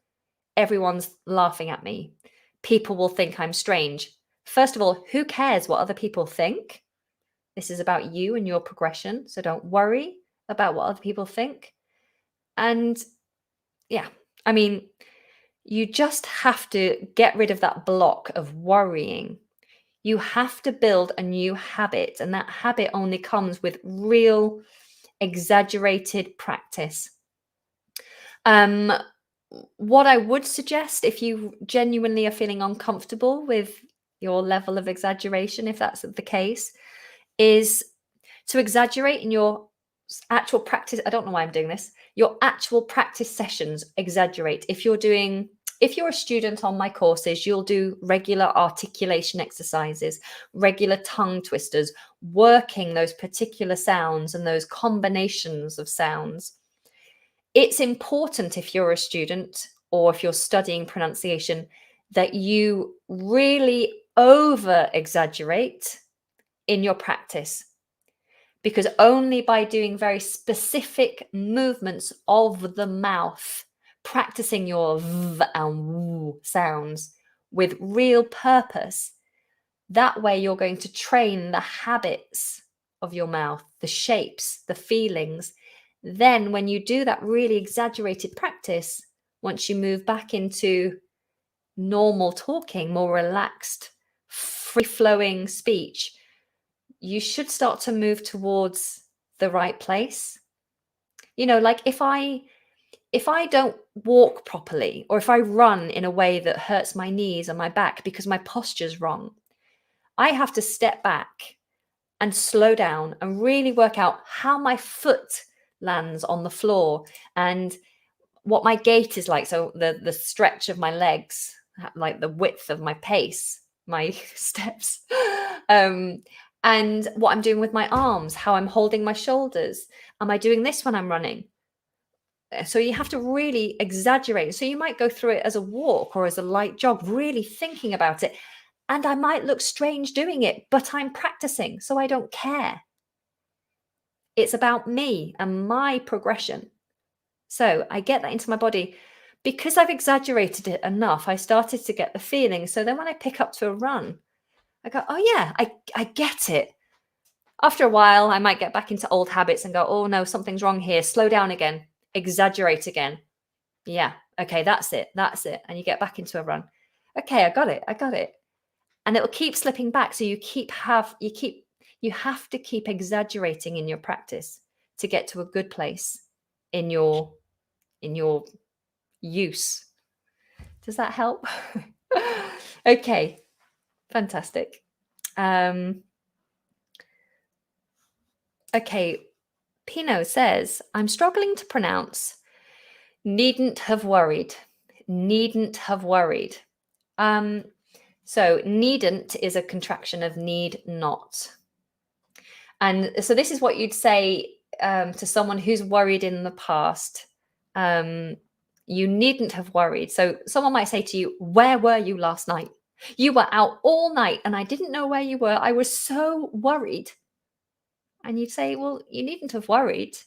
everyone's laughing at me. People will think I'm strange. First of all, who cares what other people think? This is about you and your progression. So don't worry about what other people think. And yeah, I mean, you just have to get rid of that block of worrying. You have to build a new habit, and that habit only comes with real exaggerated practice. What I would suggest, if you genuinely are feeling uncomfortable with your level of exaggeration, if that's the case, is to exaggerate in your actual practice. I don't know why I'm doing this. Your actual practice sessions, exaggerate. If you're a student on my courses, you'll do regular articulation exercises, regular tongue twisters, working those particular sounds and those combinations of sounds. It's important, if you're a student or if you're studying pronunciation, that you really over exaggerate in your practice, because only by doing very specific movements of the mouth, practicing your v and w sounds with real purpose, that way you're going to train the habits of your mouth, the shapes, the feelings. Then when you do that really exaggerated practice, once you move back into normal talking, more relaxed, free-flowing speech, you should start to move towards the right place. Like if I don't walk properly, or if I run in a way that hurts my knees and my back because my posture's wrong, I have to step back and slow down and really work out how my foot lands on the floor and what my gait is like. So the stretch of my legs, like the width of my pace, my steps, and what I'm doing with my arms, how I'm holding my shoulders. Am I doing this when I'm running? So you have to really exaggerate. So you might go through it as a walk or as a light jog, really thinking about it. And I might look strange doing it, but I'm practicing, so I don't care. It's about me and my progression. So I get that into my body. Because I've exaggerated it enough, I started to get the feeling. So then when I pick up to a run, I go, oh yeah, I get it. After a while, I might get back into old habits and go, oh no, something's wrong here. Slow down again, exaggerate again. Yeah, okay, that's it. And you get back into a run. Okay, I got it. And it'll keep slipping back. So you have to keep exaggerating in your practice to get to a good place in your use. Does that help? Okay, fantastic. Okay, Pino says, I'm struggling to pronounce needn't have worried. Needn't have worried. So needn't is a contraction of need not. And so this is what you'd say to someone who's worried in the past. You needn't have worried. So someone might say to you, where were you last night? You were out all night and I didn't know where you were. I was so worried. And you'd say, well, you needn't have worried.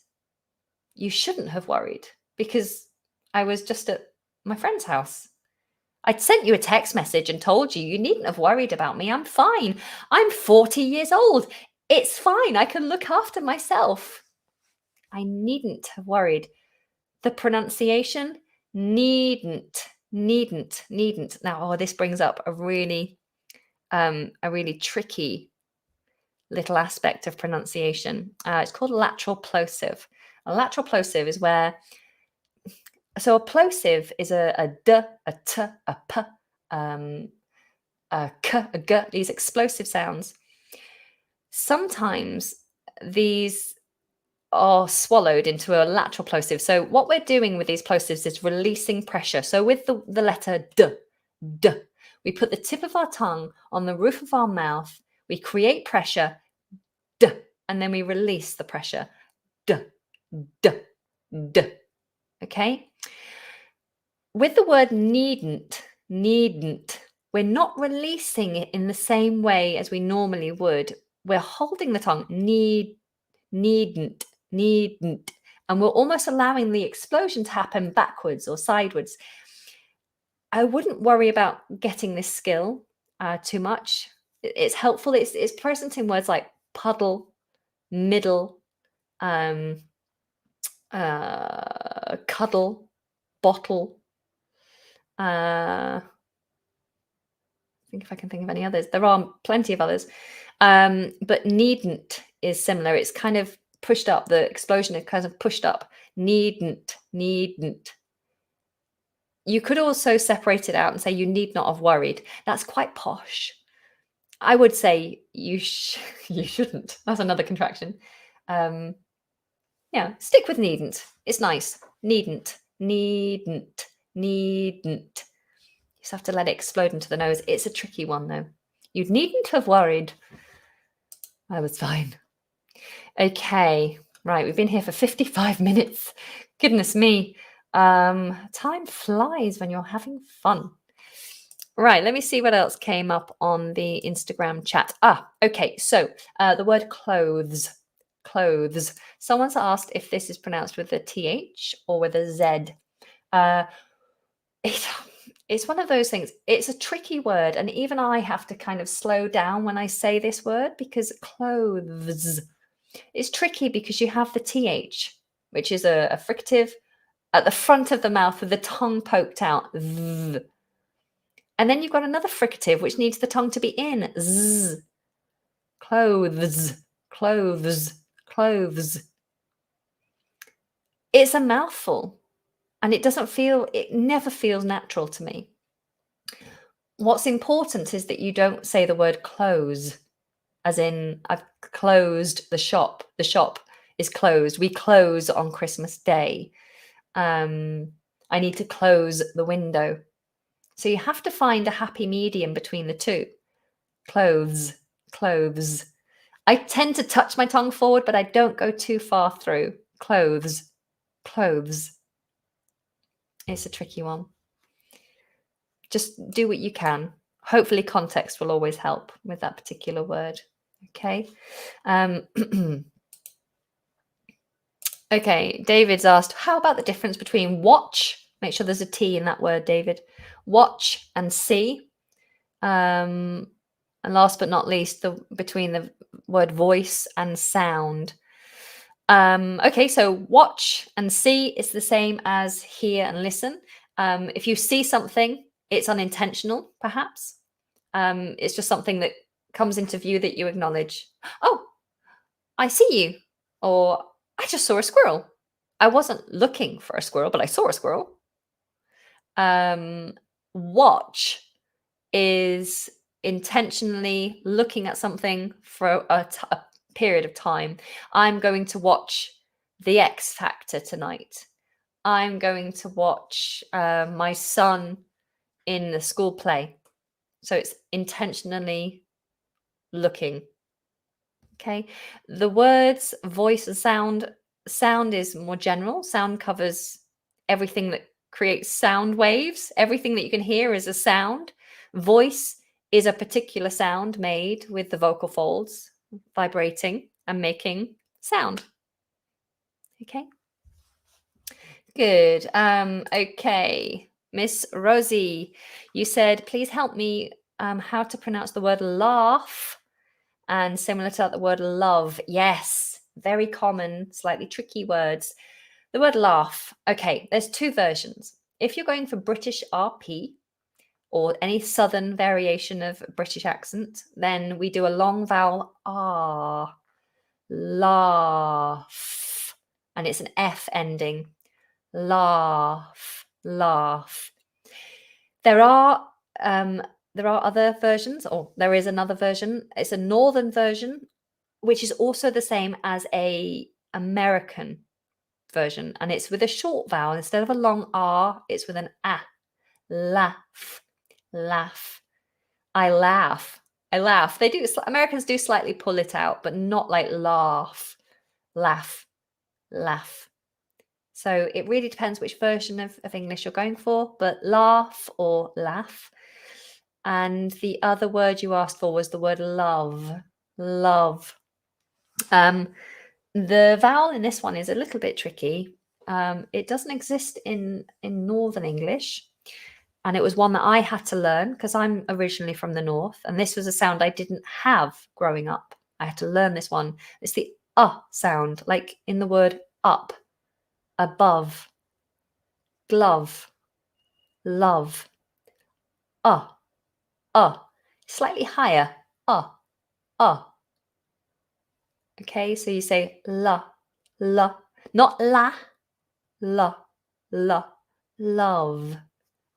You shouldn't have worried because I was just at my friend's house. I'd sent you a text message and told you, you needn't have worried about me. I'm fine. I'm 40 years old. It's fine. I can look after myself. I needn't have worried. The pronunciation, needn't. Now, this brings up a really tricky little aspect of pronunciation. It's called lateral plosive. A lateral plosive is where, so a plosive is a d, a t, a p, a k, a g, these explosive sounds. Sometimes these are swallowed into a lateral plosive. So what we're doing with these plosives is releasing pressure. So with the letter d, we put the tip of our tongue on the roof of our mouth, we create pressure, d, and then we release the pressure, d, d, d. Okay? With the word needn't, we're not releasing it in the same way as we normally would. We're holding the tongue, needn't, and we're almost allowing the explosion to happen backwards or sideways. I wouldn't worry about getting this skill too much. It's helpful. It's present in words like puddle, middle, cuddle, bottle. Think if I can think of any others. There are plenty of others, but needn't is similar. It's kind of pushed up. The explosion is kind of pushed up. Needn't, needn't. You could also separate it out and say you need not have worried. That's quite posh. I would say you shouldn't. That's another contraction. Yeah, stick with needn't. It's nice. Needn't, needn't, needn't. You just have to let it explode into the nose. It's a tricky one, though. You needn't have worried. I was fine. Okay, right. We've been here for 55 minutes. Goodness me. Time flies when you're having fun. Right, let me see what else came up on the Instagram chat. Okay, so the word clothes. Clothes. Someone's asked if this is pronounced with a TH or with a Z. It's one of those things. It's a tricky word, and even I have to kind of slow down when I say this word because clothes. It's tricky because you have the TH, which is a fricative at the front of the mouth with the tongue poked out. And then you've got another fricative, which needs the tongue to be in. Z. Clothes, clothes, clothes. It's a mouthful, and it never feels natural to me. What's important is that you don't say the word close, as in, I've closed the shop. The shop is closed. We close on Christmas Day. I need to close the window. So you have to find a happy medium between the two. Clothes, clothes. I tend to touch my tongue forward, but I don't go too far through. Clothes, clothes. It's a tricky one. Just do what you can. Hopefully context will always help with that particular word. Okay. Okay, David's asked, how about the difference between watch? Make sure there's a T in that word, David. Watch and see. And last but not least, between the word voice and sound. Okay, so watch and see is the same as hear and listen. If you see something, it's unintentional, perhaps. It's just something that comes into view that you acknowledge. Oh, I see you. Or I just saw a squirrel. I wasn't looking for a squirrel, but I saw a squirrel. Watch is intentionally looking at something for a period of time. I'm going to watch The X Factor tonight. I'm going to watch my son in the school play. So it's intentionally looking. Okay. The words voice and sound is more general. Sound covers everything that creates sound waves. Everything that you can hear is a sound. Voice is a particular sound made with the vocal folds vibrating and making sound. Okay. Good. Okay. Miss Rosie, you said, please help me how to pronounce the word laugh. And similar to that, the word love. Yes, very common, slightly tricky words. The word laugh. Okay, there's two versions. If you're going for British RP or any southern variation of British accent, then we do a long vowel R. Laugh. And it's an F ending. Laugh, laugh. There are other versions, or there is another version. It's a northern version, which is also the same as a American version, and it's with a short vowel instead of a long R. It's with an A. Laugh, laugh. I laugh. I laugh. Americans do slightly pull it out, but not like laugh, laugh, laugh. So it really depends which version of English you're going for, but laugh or laugh. And the other word you asked for was the word love. Love. The vowel in this one is a little bit tricky. It doesn't exist in Northern English. And it was one that I had to learn because I'm originally from the North. And this was a sound I didn't have growing up. I had to learn this one. It's the sound, like in the word up, above, glove, love, slightly higher, Okay, so you say la, not la, love.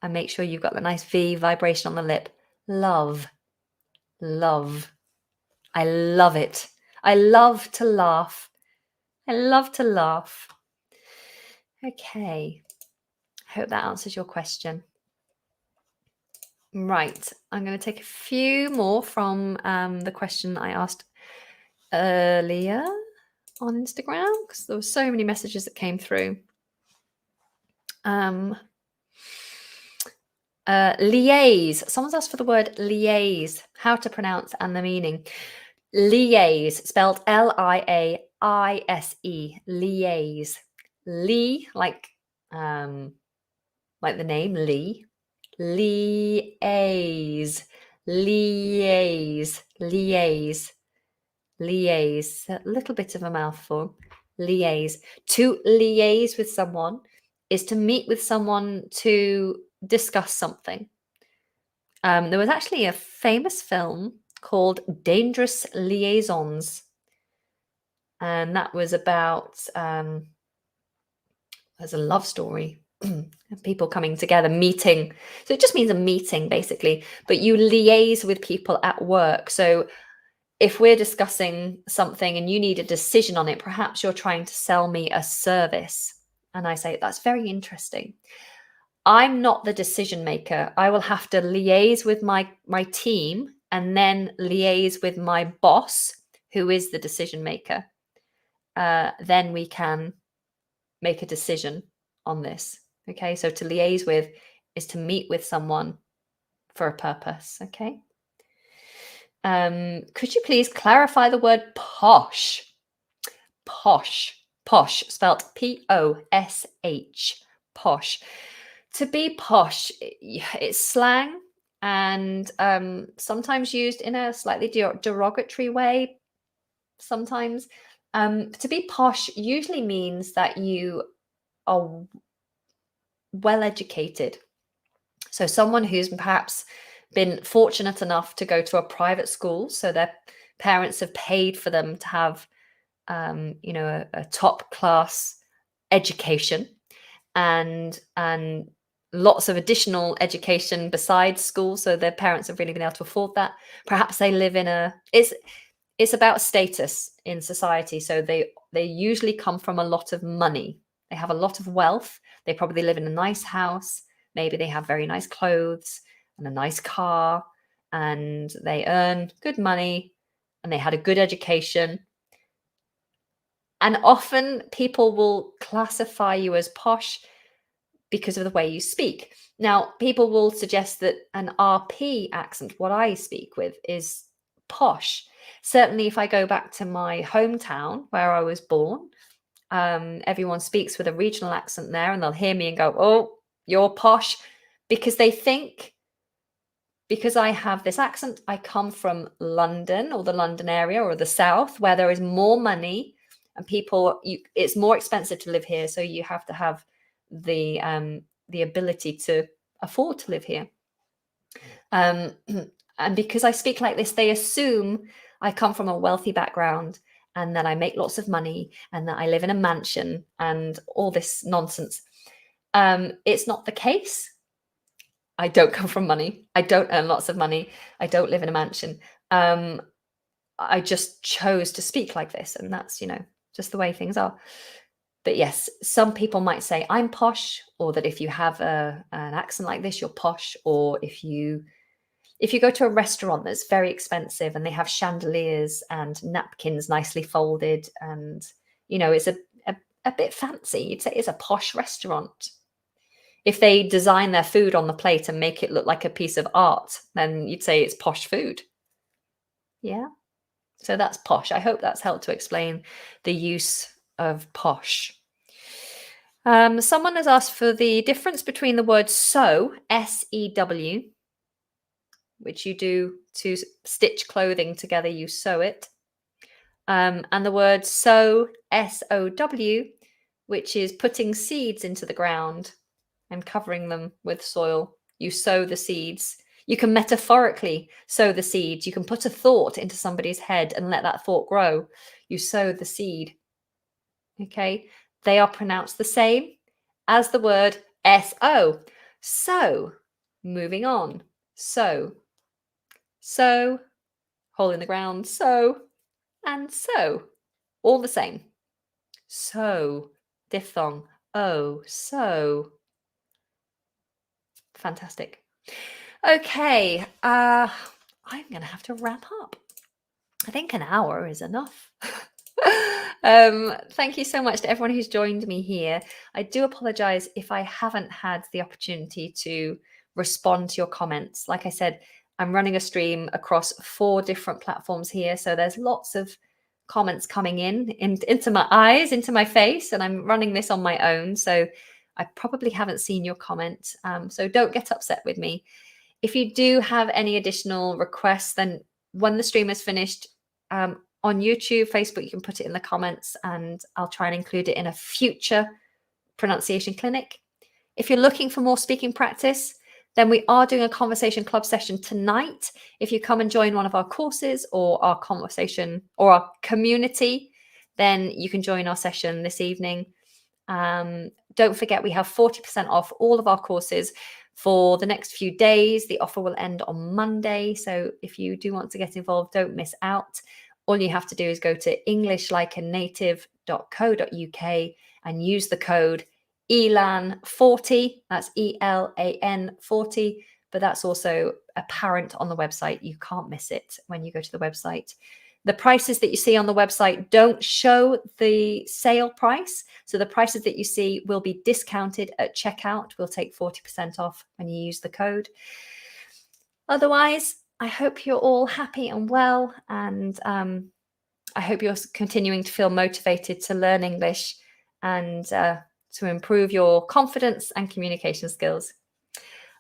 And make sure you've got the nice V vibration on the lip. Love. I love it. I love to laugh. Okay. I hope that answers your question. Right. I'm going to take a few more from the question I asked earlier on Instagram, because there were so many messages that came through. Liaise. Someone's asked for the word liaise, how to pronounce and the meaning. Liaise, spelled Liaise. Liaise. Lee, like the name Lee. Liaise. Liaise. Liaise. Liaise. A little bit of a mouthful. Liaise. To liaise with someone is to meet with someone to discuss something. There was actually a famous film called Dangerous Liaisons, and that was about as a love story. People coming together, meeting. So it just means a meeting, basically. But you liaise with people at work. So if we're discussing something and you need a decision on it, perhaps you're trying to sell me a service. And I say, that's very interesting. I'm not the decision maker. I will have to liaise with my team and then liaise with my boss, who is the decision maker. Then we can make a decision on this. Okay, so to liaise with is to meet with someone for a purpose. Okay. Could you please clarify the word posh? Posh, spelled P-O-S-H, posh. To be posh, it's slang and sometimes used in a slightly derogatory way. Sometimes to be posh usually means that you are well educated. So someone who's perhaps been fortunate enough to go to a private school, so their parents have paid for them to have a top class education and lots of additional education besides school, so their parents have really been able to afford that. Perhaps they live in it's about status in society, so they usually come from a lot of money. They have a lot of wealth. They probably live in a nice house. Maybe they have very nice clothes and a nice car, and they earn good money and they had a good education. And often people will classify you as posh because of the way you speak. Now, people will suggest that an RP accent, what I speak with, is posh. Certainly, if I go back to my hometown where I was born, everyone speaks with a regional accent there, and they'll hear me and go, "Oh, you're posh," because they think because I have this accent, I come from London or the London area or the South, where there is more money and it's more expensive to live here. So you have to have the ability to afford to live here. And because I speak like this, they assume I come from a wealthy background and that I make lots of money and that I live in a mansion and all this nonsense. It's not the case. I don't come from money. I don't earn lots of money. I don't live in a mansion. I just chose to speak like this, and that's, just the way things are. But yes, some people might say I'm posh, or that if you have an accent like this, you're posh. Or if you go to a restaurant that's very expensive and they have chandeliers and napkins nicely folded, and it's a bit fancy, you'd say it's a posh restaurant. If they design their food on the plate and make it look like a piece of art, then you'd say it's posh food. Yeah. So that's posh. I hope that's helped to explain the use of posh. Someone has asked for the difference between the word sew, S-E-W, which you do to stitch clothing together, you sew it, and the word sow, S-O-W, which is putting seeds into the ground and covering them with soil. You sow the seeds. You can metaphorically sow the seeds. You can put a thought into somebody's head and let that thought grow. You sow the seed. Okay, they are pronounced the same as the word S-O. So, moving on. So, hole in the ground, so, and so. All the same. So, diphthong, oh, so. Fantastic. Okay, I'm going to have to wrap up. I think an hour is enough. Thank you so much to everyone who's joined me here. I do apologize if I haven't had the opportunity to respond to your comments. Like I said, I'm running a stream across 4 different platforms here, so there's lots of comments coming into my eyes, into my face, and I'm running this on my own, so I probably haven't seen your comment, so don't get upset with me. If you do have any additional requests, then when the stream is finished, on YouTube, Facebook, you can put it in the comments and I'll try and include it in a future pronunciation clinic. If you're looking for more speaking practice, then we are doing a conversation club session tonight. If you come and join one of our courses or our conversation or our community, then you can join our session this evening. Don't forget, we have 40% off all of our courses for the next few days. The offer will end on Monday. So if you do want to get involved, don't miss out. All you have to do is go to englishlikeanative.co.uk and use the code ELAN40. That's ELAN 40. But that's also apparent on the website. You can't miss it when you go to the website. The prices that you see on the website don't show the sale price. So the prices that you see will be discounted at checkout. We'll take 40% off when you use the code. Otherwise, I hope you're all happy and well. And I hope you're continuing to feel motivated to learn English and to improve your confidence and communication skills.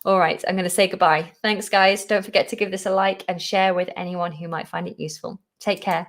All right, I'm going to say goodbye. Thanks, guys. Don't forget to give this a like and share with anyone who might find it useful. Take care.